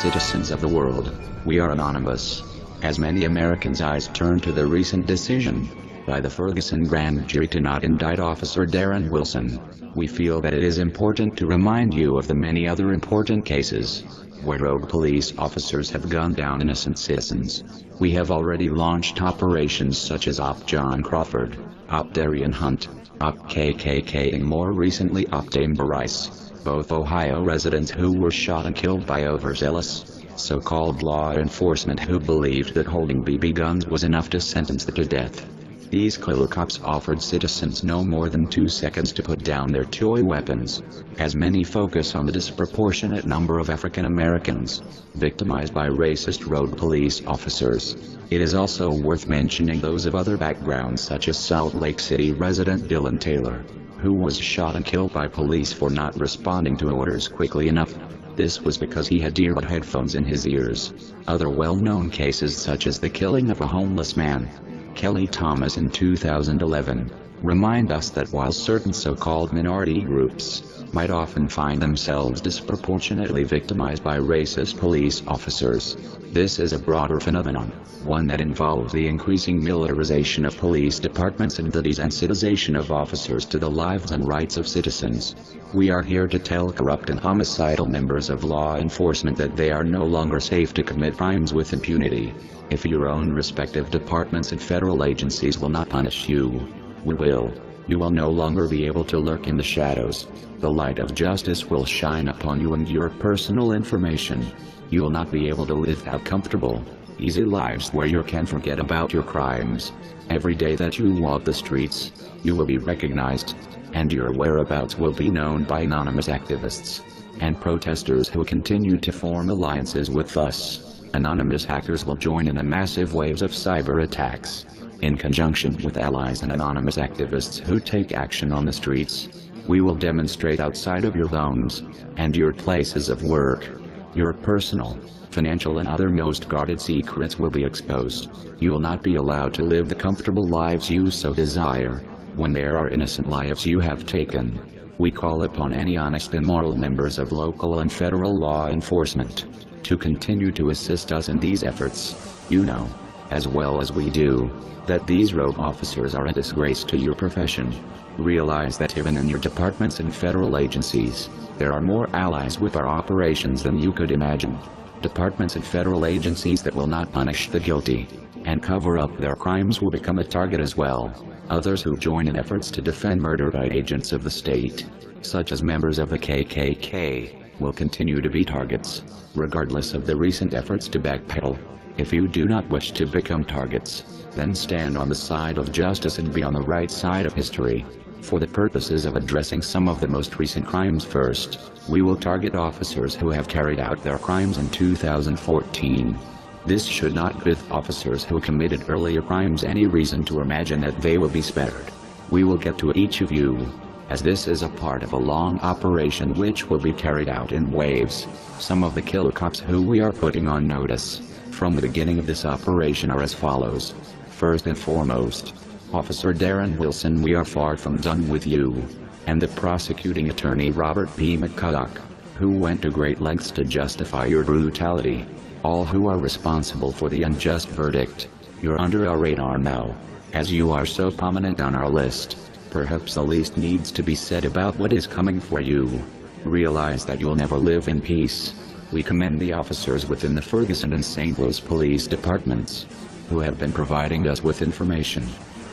citizens of the world, we are anonymous. As many Americans' eyes turn to the recent decision by the Ferguson grand jury to not indict Officer Darren Wilson, we feel that it is important to remind you of the many other important cases where rogue police officers have gunned down innocent citizens. We have already launched operations such as Op John Crawford, Op Darian Hunt, Op KKK, and more recently Op Dame Rice, both Ohio residents who were shot and killed by overzealous, so-called law enforcement who believed that holding BB guns was enough to sentence them to death. These killer cops offered citizens no more than 2 seconds to put down their toy weapons. As many focus on the disproportionate number of African Americans victimized by racist rogue police officers, it is also worth mentioning those of other backgrounds such as Salt Lake City resident Dylan Taylor, who was shot and killed by police for not responding to orders quickly enough. This was because he had earbud headphones in his ears. Other well-known cases such as the killing of a homeless man, Kelly Thomas in 2011, remind us that while certain so-called minority groups might often find themselves disproportionately victimized by racist police officers, this is a broader phenomenon, one that involves the increasing militarization of police departments and the desensitization of officers to the lives and rights of citizens. We are here to tell corrupt and homicidal members of law enforcement that they are no longer safe to commit crimes with impunity. If your own respective departments and federal agencies will not punish you, we will. You will no longer be able to lurk in the shadows. The light of justice will shine upon you and your personal information. You will not be able to live out comfortable, easy lives where you can forget about your crimes. Every day that you walk the streets, you will be recognized, and your whereabouts will be known by anonymous activists and protesters who continue to form alliances with us. Anonymous hackers will join in the massive waves of cyber attacks. In conjunction with allies and anonymous activists who take action on the streets, we will demonstrate outside of your homes and your places of work. Your personal, financial and other most guarded secrets will be exposed. You will not be allowed to live the comfortable lives you so desire, when there are innocent lives you have taken. We call upon any honest and moral members of local and federal law enforcement to continue to assist us in these efforts. You know, as well as we do, that these rogue officers are a disgrace to your profession. Realize that even in your departments and federal agencies, there are more allies with our operations than you could imagine. Departments and federal agencies that will not punish the guilty and cover up their crimes will become a target as well. Others who join in efforts to defend murder by agents of the state, such as members of the KKK, will continue to be targets, regardless of the recent efforts to backpedal. If you do not wish to become targets, then stand on the side of justice and be on the right side of history. For the purposes of addressing some of the most recent crimes first, we will target officers who have carried out their crimes in 2014. This should not give officers who committed earlier crimes any reason to imagine that they will be spared. We will get to each of you, as this is a part of a long operation which will be carried out in waves. Some of the killer cops who we are putting on notice from the beginning of this operation are as follows. First and foremost, Officer Darren Wilson, we are far from done with you, and the prosecuting attorney Robert P. McCulloch, who went to great lengths to justify your brutality. All who are responsible for the unjust verdict, you're under our radar now, as you are so prominent on our list. Perhaps the least needs to be said about what is coming for you. Realize that you'll never live in peace. We commend the officers within the Ferguson and St. Louis police departments, who have been providing us with information.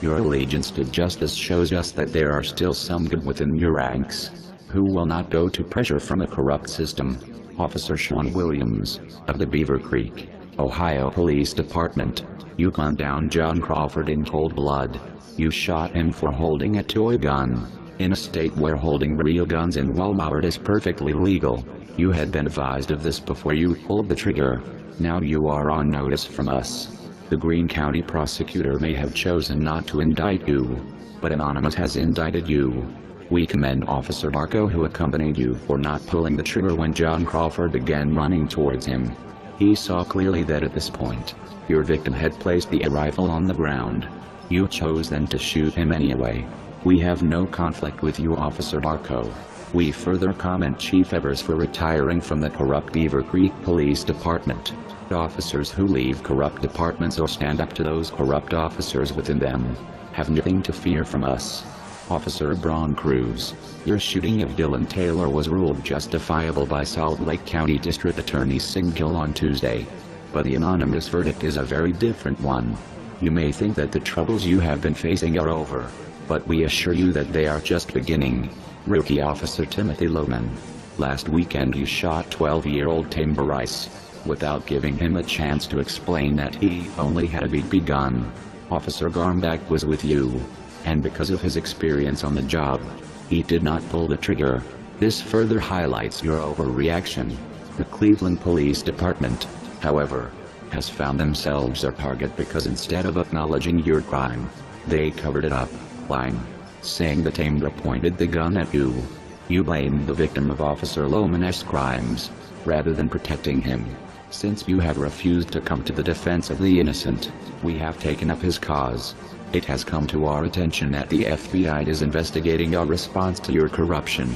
Your allegiance to justice shows us that there are still some good within your ranks, who will not go to pressure from a corrupt system. Officer Sean Williams, of the Beaver Creek, Ohio Police Department, you gunned down John Crawford in cold blood. You shot him for holding a toy gun, in a state where holding real guns in Walmart is perfectly legal. You had been advised of this before you pulled the trigger. Now you are on notice from us. The Greene County prosecutor may have chosen not to indict you, but Anonymous has indicted you. We commend Officer Barco, who accompanied you, for not pulling the trigger when John Crawford began running towards him. He saw clearly that at this point, your victim had placed the rifle on the ground. You chose then to shoot him anyway. We have no conflict with you, Officer Barco. We further comment Chief Evers for retiring from the corrupt Beaver Creek Police Department. Officers who leave corrupt departments or stand up to those corrupt officers within them have nothing to fear from us. Officer Braun Cruz, your shooting of Dylan Taylor was ruled justifiable by Salt Lake County District Attorney Singill on Tuesday. But the anonymous verdict is a very different one. You may think that the troubles you have been facing are over, but we assure you that they are just beginning. Rookie Officer Timothy Lohman. Last weekend you shot 12-year-old Timber Rice, without giving him a chance to explain that he only had a BB gun. Officer Garmbach was with you, and because of his experience on the job, he did not pull the trigger. This further highlights your overreaction. The Cleveland Police Department, however, has found themselves a target because instead of acknowledging your crime, they covered it up, lying, saying that Taylor pointed the gun at you. You blamed the victim of Officer Lohman's crimes, rather than protecting him. Since you have refused to come to the defense of the innocent, we have taken up his cause. It has come to our attention that the FBI is investigating our response to your corruption.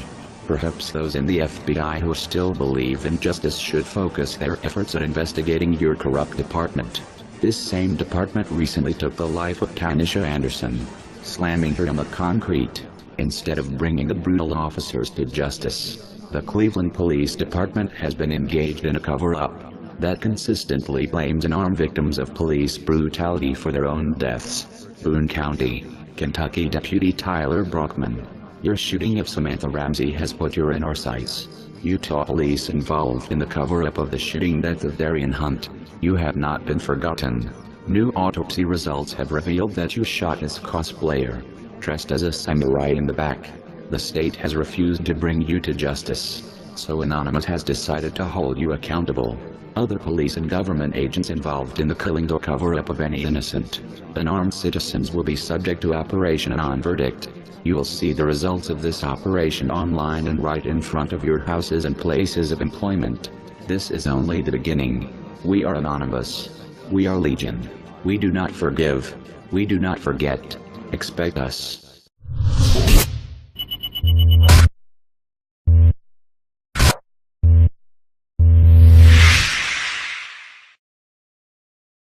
Perhaps those in the FBI who still believe in justice should focus their efforts at investigating your corrupt department. This same department recently took the life of Tanisha Anderson, slamming her on the concrete, instead of bringing the brutal officers to justice. The Cleveland Police Department has been engaged in a cover-up that consistently blames unarmed victims of police brutality for their own deaths. Boone County, Kentucky Deputy Tyler Brockman, your shooting of Samantha Ramsey has put you in our sights. Utah police involved in the cover-up of the shooting death of Darian Hunt. You have not been forgotten. New autopsy results have revealed that you shot his cosplayer, dressed as a samurai in the back. The state has refused to bring you to justice, so Anonymous has decided to hold you accountable. Other police and government agents involved in the killing or cover-up of any innocent, unarmed citizens will be subject to Operation Anon verdict. You will see the results of this operation online and right in front of your houses and places of employment. This is only the beginning. We are Anonymous. We are Legion. We do not forgive. We do not forget. Expect us.